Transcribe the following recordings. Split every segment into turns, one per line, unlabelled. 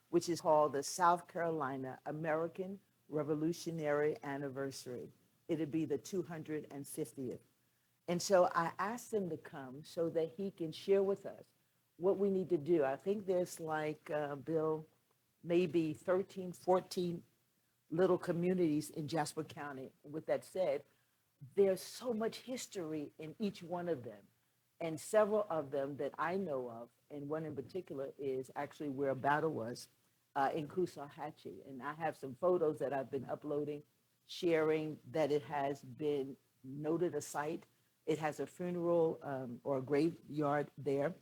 which is called the South Carolina American Revolutionary Anniversary. It'll be the 250th. And so I asked him to come so that he can share with us what we need to do. I think there's like, Bill, maybe 13, 14 little communities in Jasper County. With that said, there's so much history in each one of them. And several of them that I know of, and one in particular is actually where a battle was in Coosawhatchee. And I have some photos that I've been uploading, sharing that it has been noted a site. It has a funeral or a graveyard there.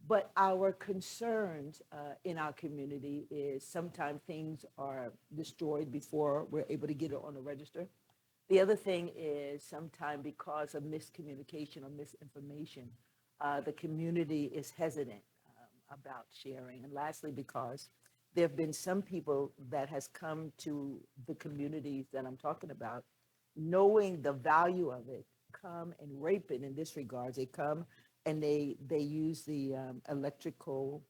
But our concerns in our community is sometimes things are destroyed before we're able to get it on the register. The other thing is sometimes because of miscommunication or misinformation, the community is hesitant about sharing. And lastly, because there have been some people that has come to the communities that I'm talking about, knowing the value of it, come and rape it in this regards. They come and they use the electrical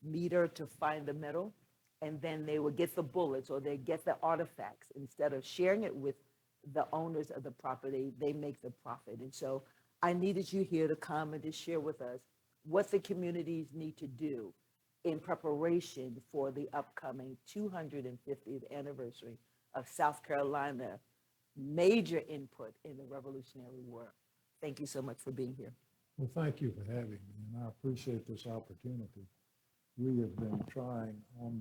meter to find the metal, and then they will get the bullets or they get the artifacts. Instead of sharing it with the owners of the property, they make the profit. And so I needed you here to come and to share with us what the communities need to do in preparation for the upcoming 250th anniversary of South Carolina major input in the Revolutionary War. Thank you so much for being here.
Well, thank you for having me, and I appreciate this opportunity. We have been trying on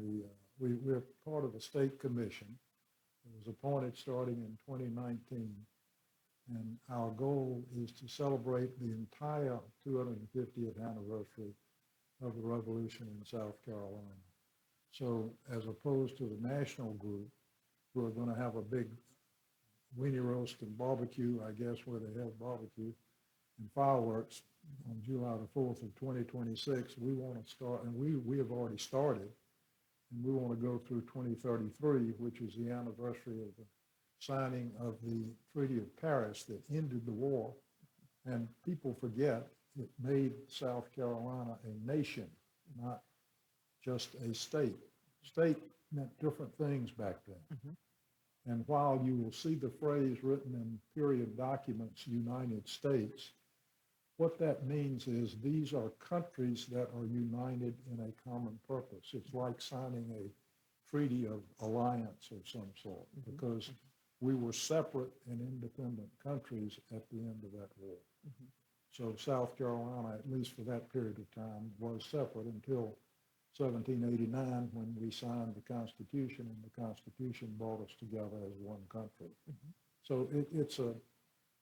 we're part of the state commission. It was appointed starting in 2019, and our goal is to celebrate the entire 250th anniversary of the revolution in South Carolina. So as opposed to the national group, who are going to have a big weenie roast and barbecue, I guess, where they have barbecue and fireworks on July the 4th of 2026, we want to start, and we have already started, and we want to go through 2033, which is the anniversary of the signing of the Treaty of Paris that ended the war. And people forget it made South Carolina a nation, not just a state. State meant different things back then. And while you will see the phrase written in period documents, United States, what that means is these are countries that are united in a common purpose. It's like signing a treaty of alliance of some sort, because we were separate and independent countries at the end of that war. So South Carolina, at least for that period of time, was separate until 1789, when we signed the Constitution, and the Constitution brought us together as one country. So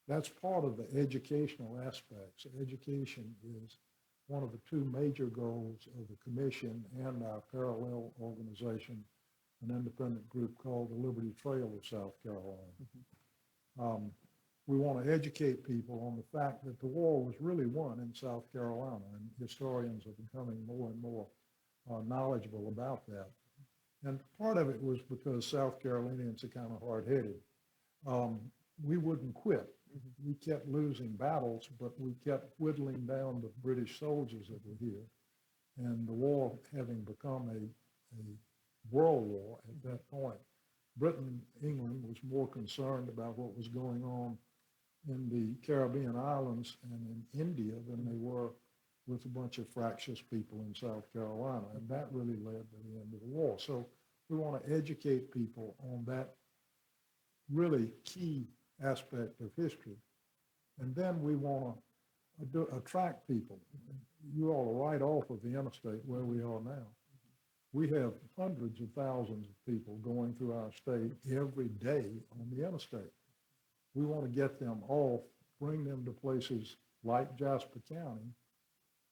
that's part of the educational aspects. Education is one of the two major goals of the commission and our parallel organization, an independent group called the Liberty Trail of South Carolina. We want to educate people on the fact that the war was really won in South Carolina, and historians are becoming more and more knowledgeable about that. And part of it was because South Carolinians are kind of hard-headed. We wouldn't quit. We kept losing battles, but we kept whittling down the British soldiers that were here. And the war having become a world war at that point, Britain, England was more concerned about what was going on in the Caribbean islands and in India than they were with a bunch of fractious people in South Carolina. And that really led to the end of the war. So we want to educate people on that really key aspect of history. And then we want to attract people. You all are right off of the interstate where we are now. We have hundreds of thousands of people going through our state every day on the interstate. We want to get them off, bring them to places like Jasper County,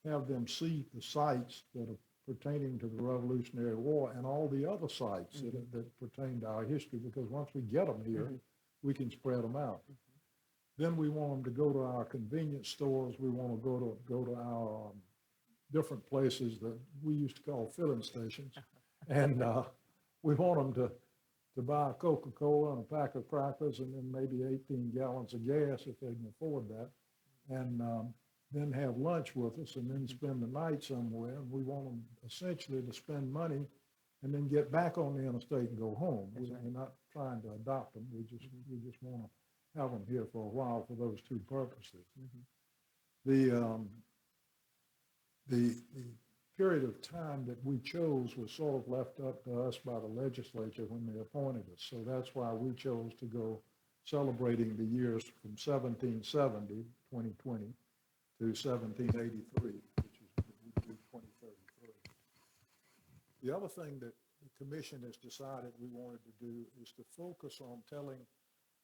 have them see the sites that are pertaining to the Revolutionary War and all the other sites that pertain to our history, because once we get them here, we can spread them out. Then we want them to go to our convenience stores. We want to go to our different places that we used to call filling stations. And we want them to buy a Coca-Cola and a pack of crackers and then maybe 18 gallons of gas if they can afford that. And then have lunch with us and then spend the night somewhere. And we want them essentially to spend money and then get back on the interstate and go home.
That's right.
We're not trying to adopt them. We just want to have them here for a while for those two purposes. The period of time that we chose was sort of left up to us by the legislature when they appointed us. So that's why we chose to go celebrating the years from 1770, 2020, to 1783, which is 2033. The other thing that the commission has decided we wanted to do is to focus on telling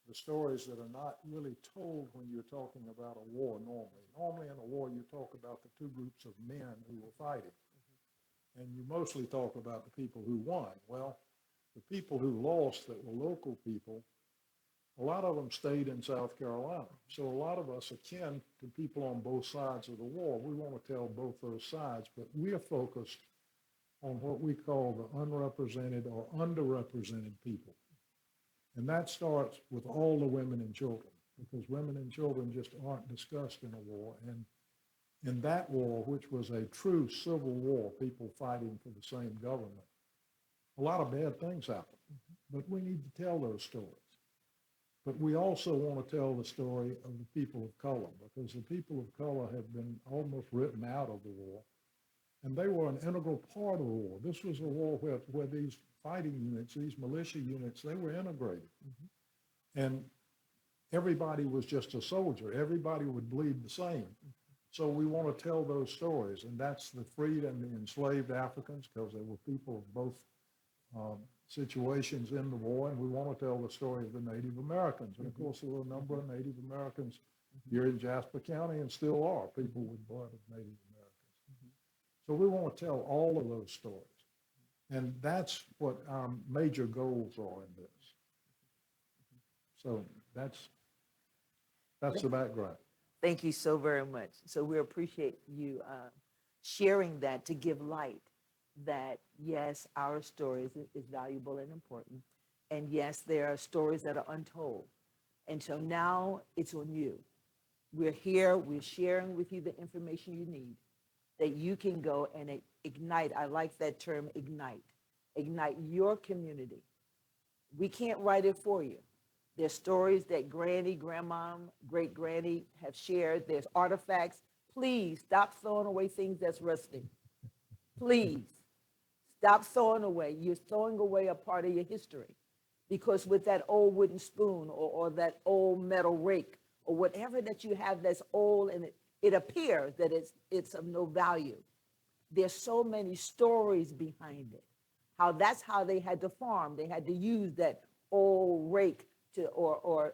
the stories that are not really told when you're talking about a war normally. Normally in a war, you talk about the two groups of men who were fighting. And you mostly talk about the people who won. Well, the people who lost that were local people, a lot of them stayed in South Carolina. So a lot of us are kin to people on both sides of the war. We want to tell both those sides, but we are focused on what we call the unrepresented or underrepresented people. And that starts with all the women and children, because women and children just aren't discussed in a war. And in that war, which was a true civil war, people fighting for the same government, a lot of bad things happened. But we need to tell those stories. But we also want to tell the story of the people of color, because the people of color have been almost written out of the war. And they were an integral part of the war. This was a war where these fighting units, these militia units, they were integrated. And everybody was just a soldier. Everybody would bleed the same. So we want to tell those stories. And that's the freed and the enslaved Africans, because they were people of both situations in the war. And we want to tell the story of the Native Americans. And of course, there were a number of Native Americans here in Jasper County, and still are, people with blood of Native Americans. So we want to tell all of those stories. And that's what our major goals are in this. So that's the background.
Thank you so very much. So we appreciate you sharing that to give light that, yes, our story is valuable and important. And yes, there are stories that are untold. And so now it's on you. We're here, we're sharing with you the information you need, that you can go and ignite. I like that term, ignite. Ignite your community. We can't write it for you. There's stories that granny, grandma, great granny have shared. There's artifacts. Please stop throwing away things that's rusting. Please stop throwing away. You're throwing away a part of your history, because with that old wooden spoon or that old metal rake or whatever that you have that's old and it appears that it's of no value. There's so many stories behind it. That's how they had to farm. They had to use that old rake or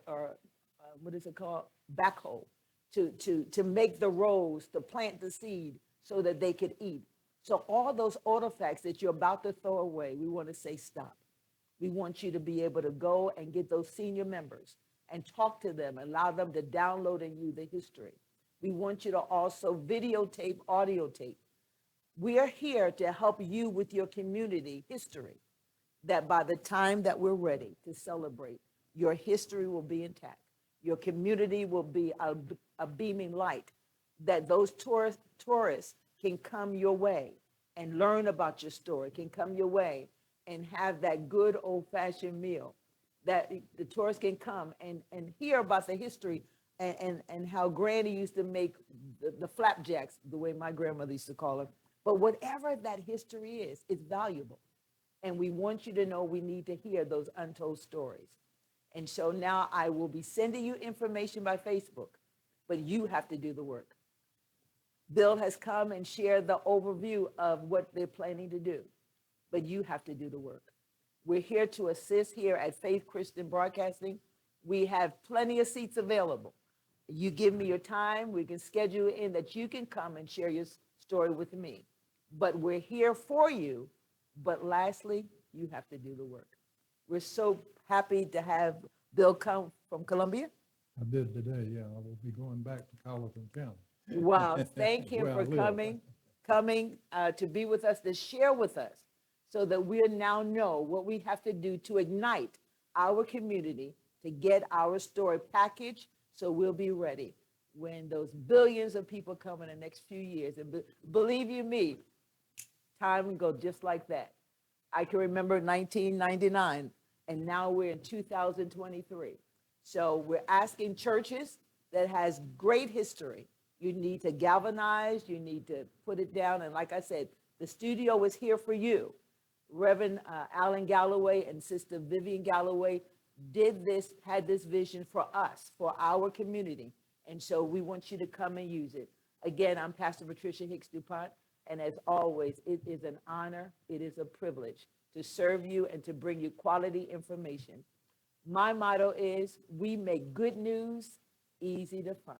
what is it called? Backhoe to make the rows, to plant the seed so that they could eat. So all those artifacts that you're about to throw away, we want to say stop. We want you to be able to go and get those senior members and talk to them, allow them to download in you the history. We want you to also videotape, audio tape. We are here to help you with your community history, that by the time that we're ready to celebrate, your history will be intact. Your community will be a beaming light, that those tourists can come your way and learn about your story, can come your way and have that good old-fashioned meal, that the tourists can come and hear about the history and how Granny used to make the flapjacks, the way my grandmother used to call them. But whatever that history is, it's valuable. And we want you to know we need to hear those untold stories. And so now I will be sending you information by Facebook, but you have to do the work. Bill has come and shared the overview of what they're planning to do, but you have to do the work. We're here to assist here at Faith Christian Broadcasting. We have plenty of seats available. You give me your time, we can schedule in that you can come and share your story with me. But we're here for you. But lastly, you have to do the work. We're so happy to have Bill come from Columbia.
I did today, yeah. I will be going back to Colleton County.
Wow, thank him
Where I
for
live.
coming to be with us, to share with us, so that we now know what we have to do to ignite our community, to get our story packaged, so we'll be ready when those billions of people come in the next few years. And believe you me, time will go just like that. I can remember 1999, and now we're in 2023. So we're asking churches that has great history. You need to galvanize, you need to put it down. And like I said, the studio is here for you. Reverend Alan Galloway and Sister Vivian Galloway had this vision for us, for our community. And so we want you to come and use it. Again, I'm Pastor Patricia Hicks DuPont. And as always, it is an honor, it is a privilege to serve you and to bring you quality information. My motto is, we make good news easy to find.